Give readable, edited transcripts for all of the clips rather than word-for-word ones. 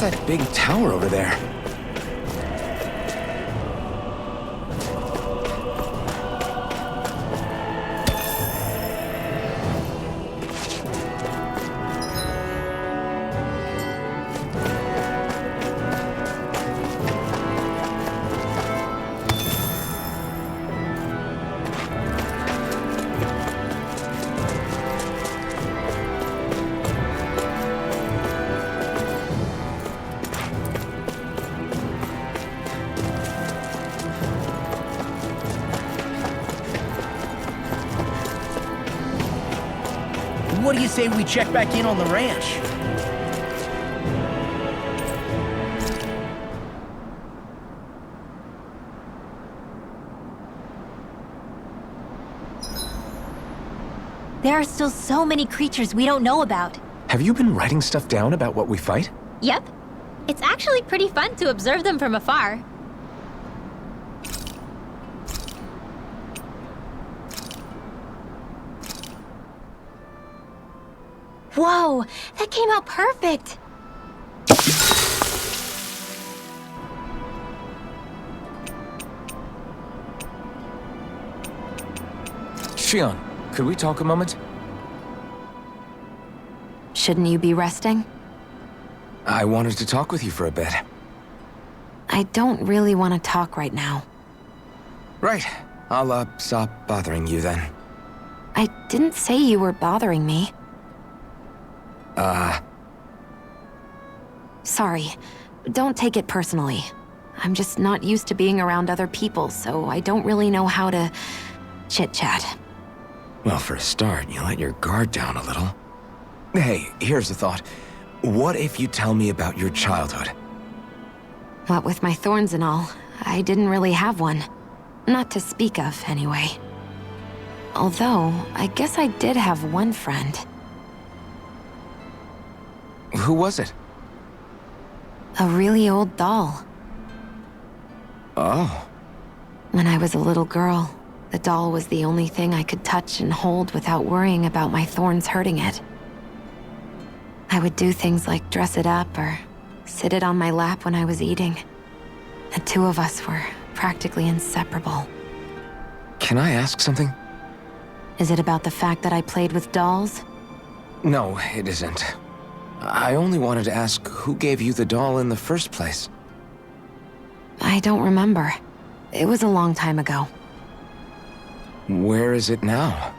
that big tower over there? What do you say we check back in on the ranch? There are still so many creatures we don't know about. Have you been writing stuff down about what we fight? Yep. It's actually pretty fun to observe them from afar. Whoa, that came out perfect. Shion, could we talk a moment? Shouldn't you be resting? I wanted to talk with you for a bit. I don't really want to talk right now. Right. I'll, stop bothering you then. I didn't say you were bothering me. Sorry. Don't take it personally. I'm just not used to being around other people, so I don't really know how to chit-chat. Well, for a start, you let your guard down a little. Hey, here's a thought. What if you tell me about your childhood? What with my thorns and all, I didn't really have one. Not to speak of, anyway. Although, I guess I did have one friend. Who was it? A really old doll. Oh. When I was a little girl, the doll was the only thing I could touch and hold without worrying about my thorns hurting it. I would do things like dress it up or sit it on my lap when I was eating. The two of us were practically inseparable. Can I ask something? Is it about the fact that I played with dolls? No, it isn't. I only wanted to ask who gave you the doll in the first place. I don't remember. It was a long time ago. Where is it now?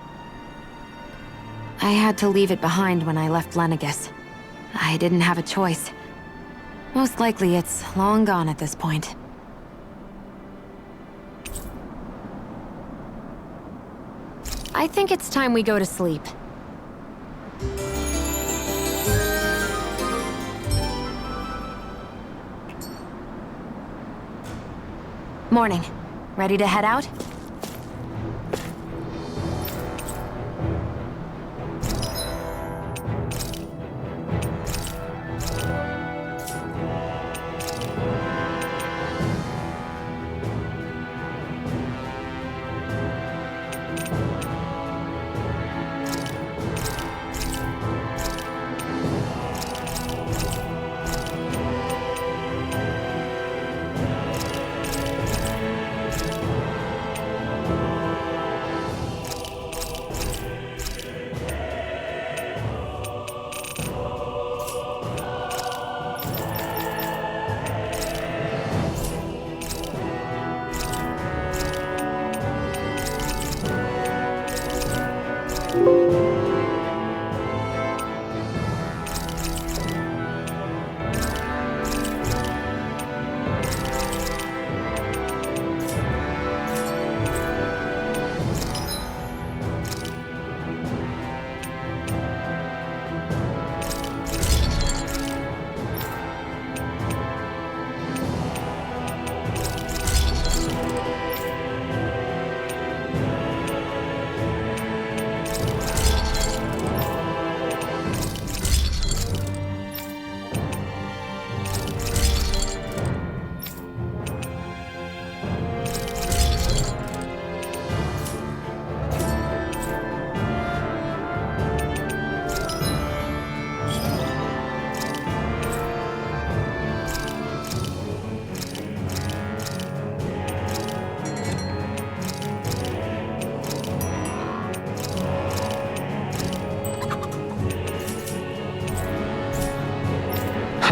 I had to leave it behind when I left Lenegus. I didn't have a choice. Most likely it's long gone at this point. I think it's time we go to sleep. Morning. Ready to head out?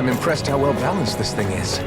I'm impressed how well balanced this thing is.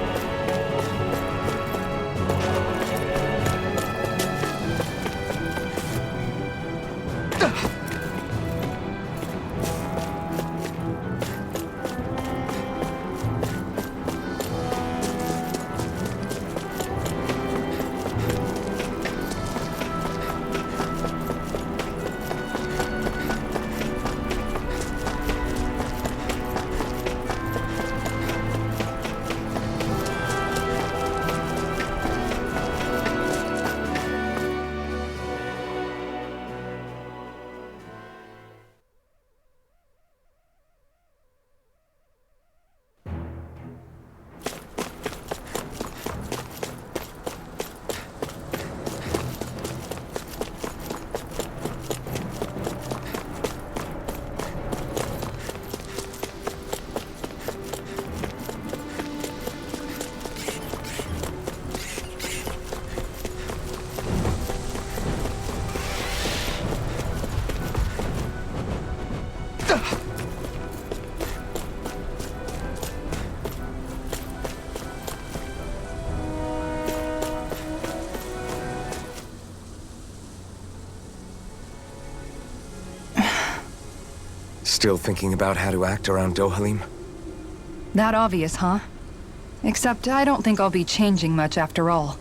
Still thinking about how to act around Dohalim? That obvious, huh? Except I don't think I'll be changing much after all.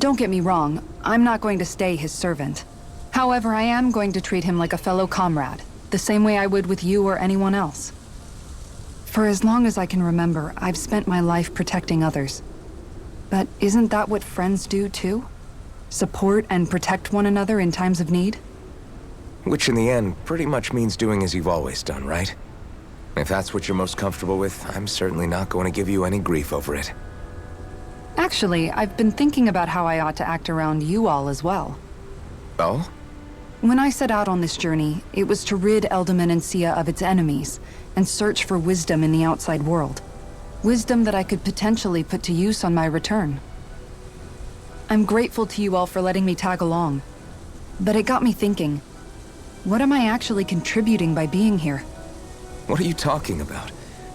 Don't get me wrong, I'm not going to stay his servant. However, I am going to treat him like a fellow comrade, the same way I would with you or anyone else. For as long as I can remember, I've spent my life protecting others. But isn't that what friends do too? Support and protect one another in times of need? Which in the end pretty much means doing as you've always done, right? If that's what you're most comfortable with, I'm certainly not going to give you any grief over it. Actually, I've been thinking about how I ought to act around you all as well. Oh? When I set out on this journey, it was to rid Eldaman and Sia of its enemies, and search for wisdom in the outside world. Wisdom that I could potentially put to use on my return. I'm grateful to you all for letting me tag along. But it got me thinking, what am I actually contributing by being here? What are you talking about?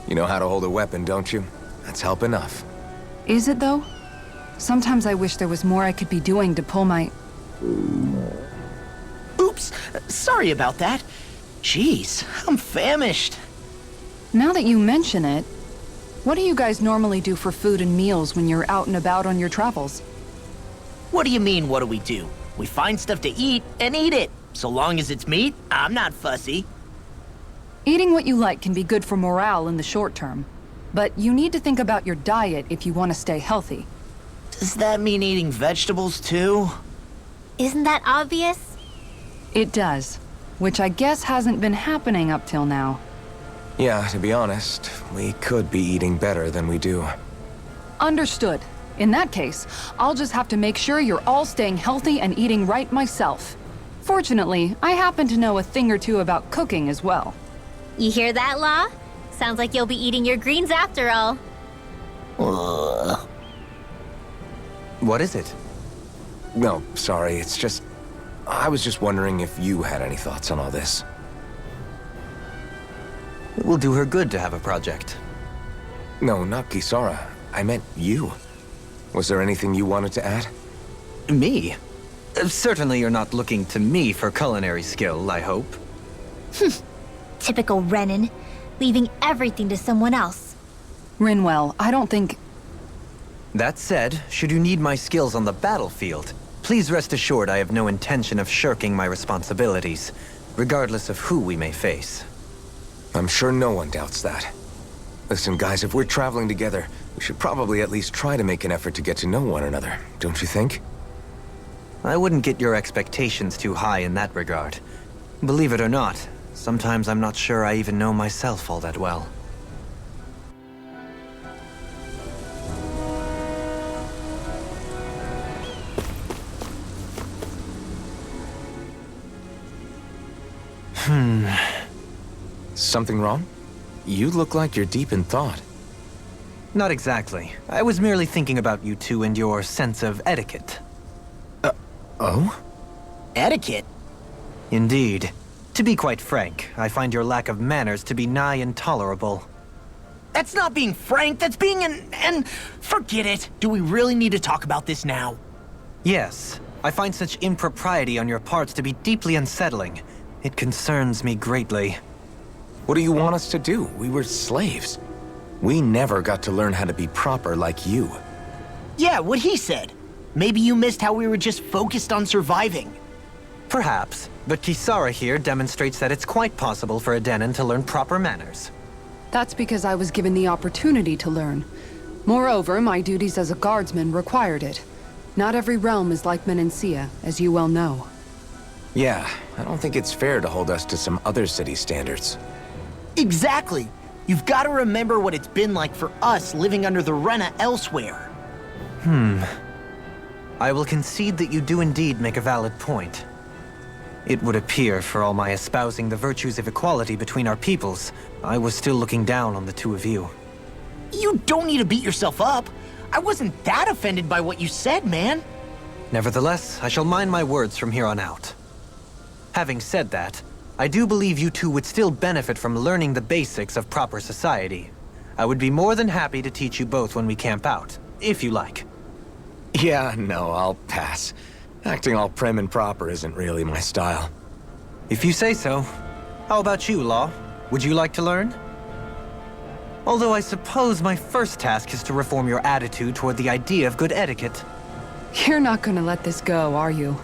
You know how to hold a weapon, don't you? That's help enough. Is it though? Sometimes I wish there was more I could be doing to pull my... Oops, sorry about that. Jeez, I'm famished. Now that you mention it, what do you guys normally do for food and meals when you're out and about on your travels? What do you mean, what do we do? We find stuff to eat and eat it. So long as it's meat, I'm not fussy. Eating what you like can be good for morale in the short term, but you need to think about your diet if you want to stay healthy. Does that mean eating vegetables too? Isn't that obvious? It does, which I guess hasn't been happening up till now. Yeah, to be honest, we could be eating better than we do. Understood. In that case, I'll just have to make sure you're all staying healthy and eating right myself. Fortunately, I happen to know a thing or two about cooking as well. You hear that, Law? Sounds like you'll be eating your greens after all. What is it? No, sorry, it's just... I was just wondering if you had any thoughts on all this. It will do her good to have a project. No, not Kisara. I meant you. Was there anything you wanted to add? Me? Certainly you're not looking to me for culinary skill, I hope. Typical Renan, leaving everything to someone else. Rinwell, I don't think... That said, should you need my skills on the battlefield, please rest assured I have no intention of shirking my responsibilities, regardless of who we may face. I'm sure no one doubts that. Listen, guys, if we're traveling together, we should probably at least try to make an effort to get to know one another, don't you think? I wouldn't get your expectations too high in that regard. Believe it or not, sometimes I'm not sure I even know myself all that well. Something wrong? You look like you're deep in thought. Not exactly. I was merely thinking about you two and your sense of etiquette. Oh? Etiquette? Indeed. To be quite frank, I find your lack of manners to be nigh intolerable. That's not being frank, that's being and forget it. Do we really need to talk about this now? Yes, I find such impropriety on your parts to be deeply unsettling. It concerns me greatly. What do you want us to do? We were slaves. We never got to learn how to be proper like you. Yeah, what he said. Maybe you missed how we were just focused on surviving. Perhaps, but Kisara here demonstrates that it's quite possible for a Denon to learn proper manners. That's because I was given the opportunity to learn. Moreover, my duties as a guardsman required it. Not every realm is like Menancia, as you well know. Yeah, I don't think it's fair to hold us to some other city standards. Exactly. You've got to remember what it's been like for us living under the Rena elsewhere. I will concede that you do indeed make a valid point. It would appear, for all my espousing the virtues of equality between our peoples, I was still looking down on the two of you. You don't need to beat yourself up. I wasn't that offended by what you said, man. Nevertheless, I shall mind my words from here on out. Having said that, I do believe you two would still benefit from learning the basics of proper society. I would be more than happy to teach you both when we camp out, if you like. Yeah, no, I'll pass. Acting all prim and proper isn't really my style. If you say so. How about you, Law? Would you like to learn? Although I suppose my first task is to reform your attitude toward the idea of good etiquette. You're not gonna let this go, are you?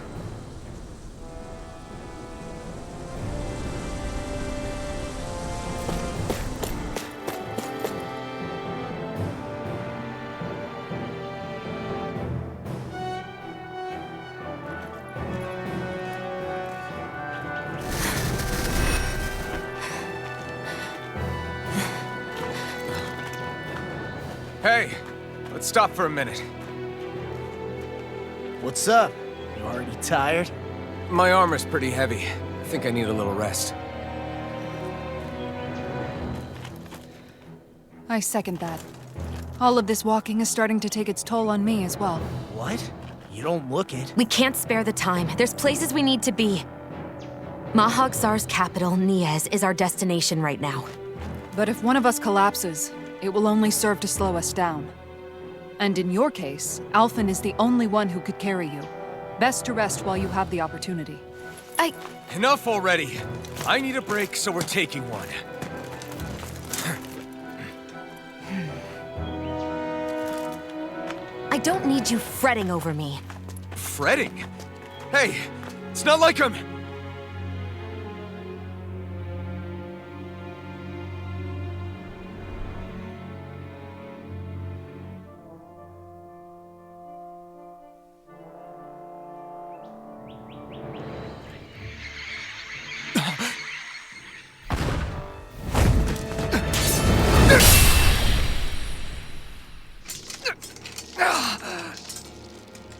Hey, let's stop for a minute. What's up? You already tired? My armor's pretty heavy. I think I need a little rest. I second that. All of this walking is starting to take its toll on me as well. What? You don't look it. We can't spare the time. There's places we need to be. Mahag-Sar's capital, Niez, is our destination right now. But if one of us collapses, it will only serve to slow us down. And in your case, Alphen is the only one who could carry you. Best to rest while you have the opportunity. Enough already. I need a break, so we're taking one. I don't need you fretting over me. Fretting? Hey, it's not like I'm...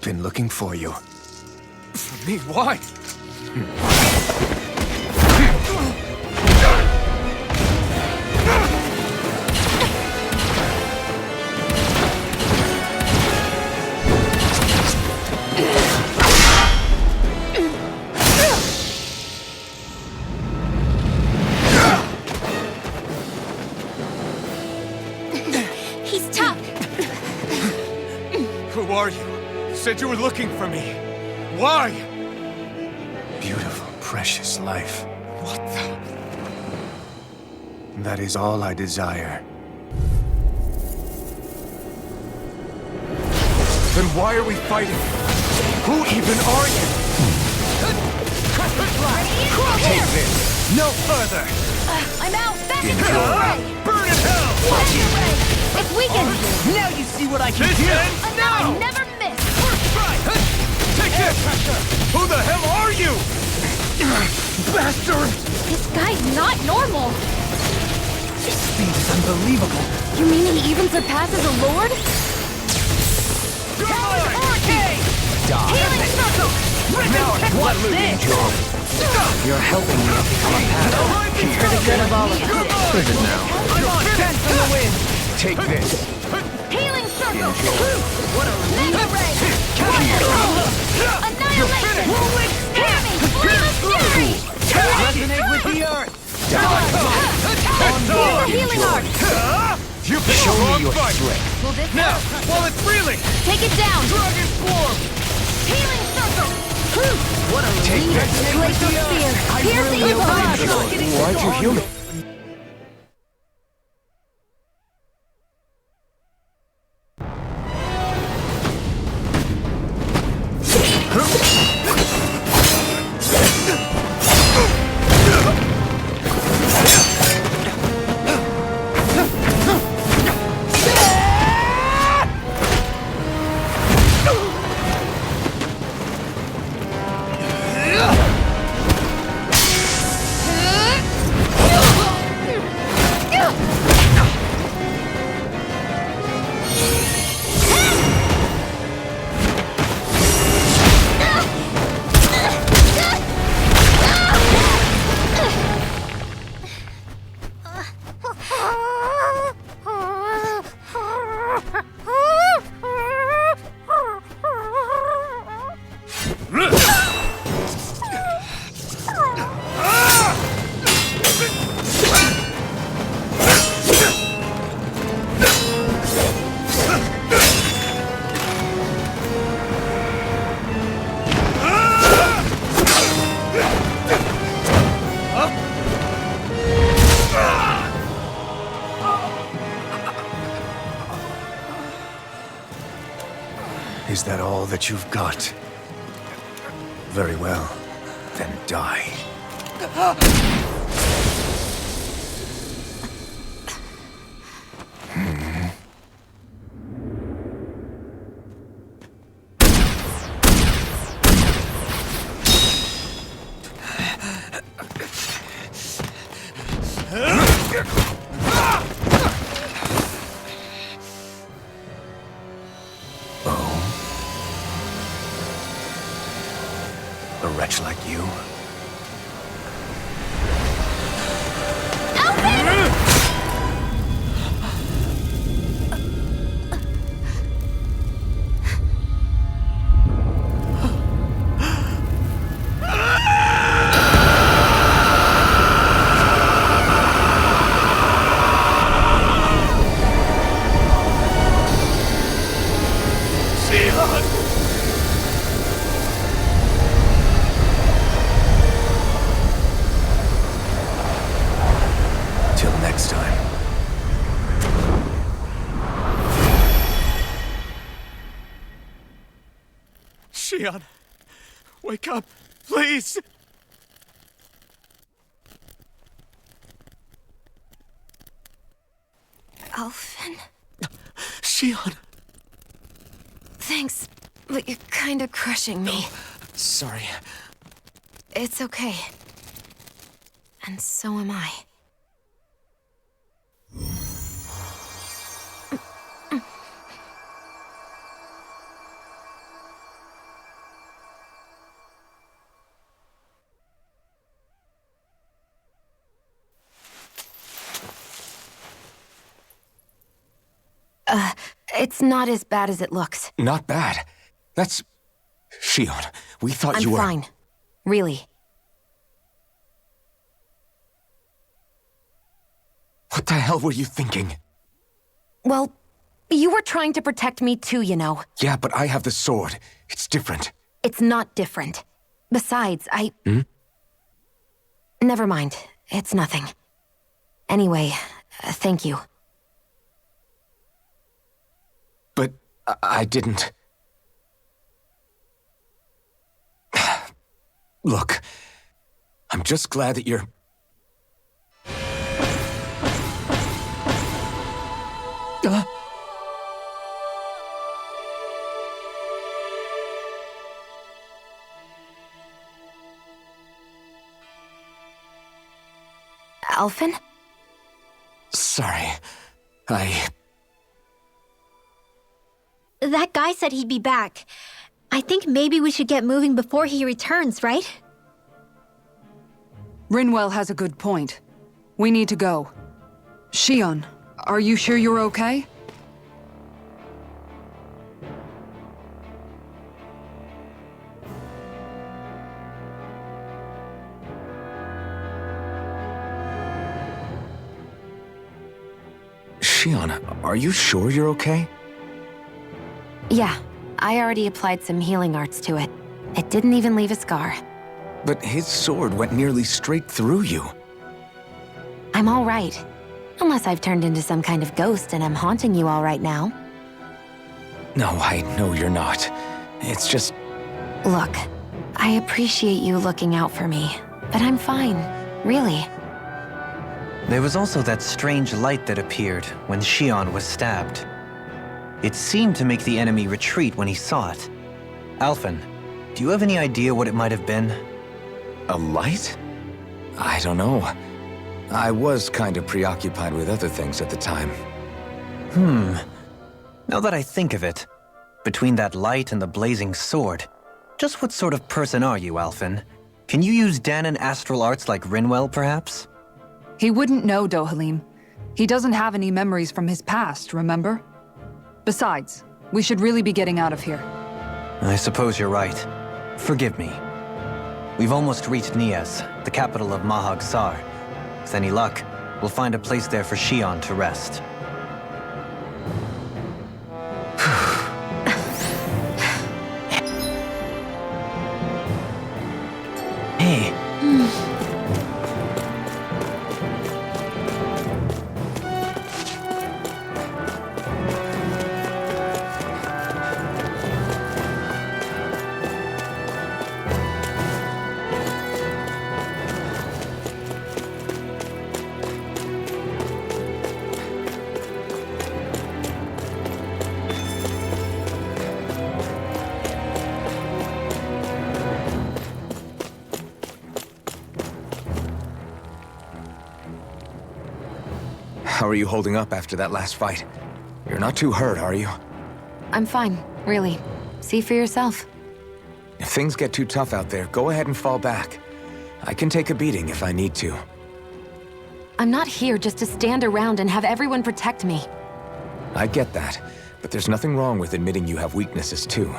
Been looking for you. For me? Why? He's tough. Who are you? You said you were looking for me. Why? Beautiful, precious life. What the... That is all I desire. Then why are we fighting? Who even are you? Take this. No further. I'm out. Back in Enjoy. your way. Burn in hell. Watch your way. It's weakened. Now you see what I can This do! ends I now. never miss. First strike. Take this. Who the hell are you? Bastard. This guy's not normal. His speed is unbelievable. You mean he even surpasses a lord? Healing circle. Now I can let loose. You're helping me become a pattern. For the good of all of us. Good now. From the wind. Take this. Healing circle. Mega ray. Annihilation. Hear me. Flame of fury. Resonate with the earth. Super healing arc. You Show me your strength. Will this Now, while it's reeling! take it down? Dragon form! Healing circle! What a Take leader. this. Glacial spear! Piercing the body! Why'd you heal me? Is that all that you've got? Very well. Then die. A wretch like you? Till next time. Shion, wake up, please! Alphen, Shion! thanks, but you're kind of crushing me. Sorry. It's okay. And so am I. It's not as bad as it looks. Not bad. That's... Shion, we thought I'm you were... fine. Really. What the hell were you thinking? Well, you were trying to protect me too, you know. Yeah, but I have the sword. It's different. It's not different. Besides, Never mind. It's nothing. Anyway, thank you. But I didn't... Look, I'm just glad that you're... Alphen? Sorry. That guy said he'd be back. I think maybe we should get moving before he returns, right? Rinwell has a good point. We need to go. Shion, are you sure you're okay? Shion, are you sure you're okay? Yeah, I already applied some healing arts to it. It didn't even leave a scar. But his sword went nearly straight through you. I'm all right. Unless I've turned into some kind of ghost and I'm haunting you all right now. No, I know you're not. It's just... Look, I appreciate you looking out for me, but I'm fine, really. There was also that strange light that appeared when Shion was stabbed. It seemed to make the enemy retreat when he saw it. Alphen, do you have any idea what it might have been? A light? I don't know. I was kind of preoccupied with other things at the time. Now that I think of it, between that light and the blazing sword, just what sort of person are you, Alphen? Can you use Danon astral arts like Rinwell, perhaps? He wouldn't know, Dohalim. He doesn't have any memories from his past, remember? Besides, we should really be getting out of here. I suppose you're right. Forgive me. We've almost reached Nias, the capital of Mahag Sar. With any luck, we'll find a place there for Shion to rest. Hey. How are you holding up after that last fight? You're not too hurt, are you? I'm fine, really. See for yourself. If things get too tough out there, go ahead and fall back. I can take a beating if I need to. I'm not here just to stand around and have everyone protect me. I get that, but there's nothing wrong with admitting you have weaknesses too.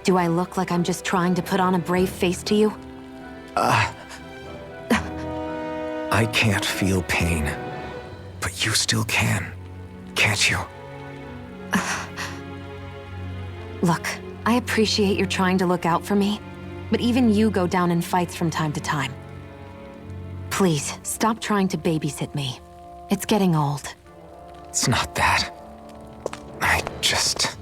Do I look like I'm just trying to put on a brave face to you? I can't feel pain. But you still can, can't you? Look, I appreciate you're trying to look out for me, but even you go down in fights from time to time. Please, stop trying to babysit me. It's getting old. It's not that. I just...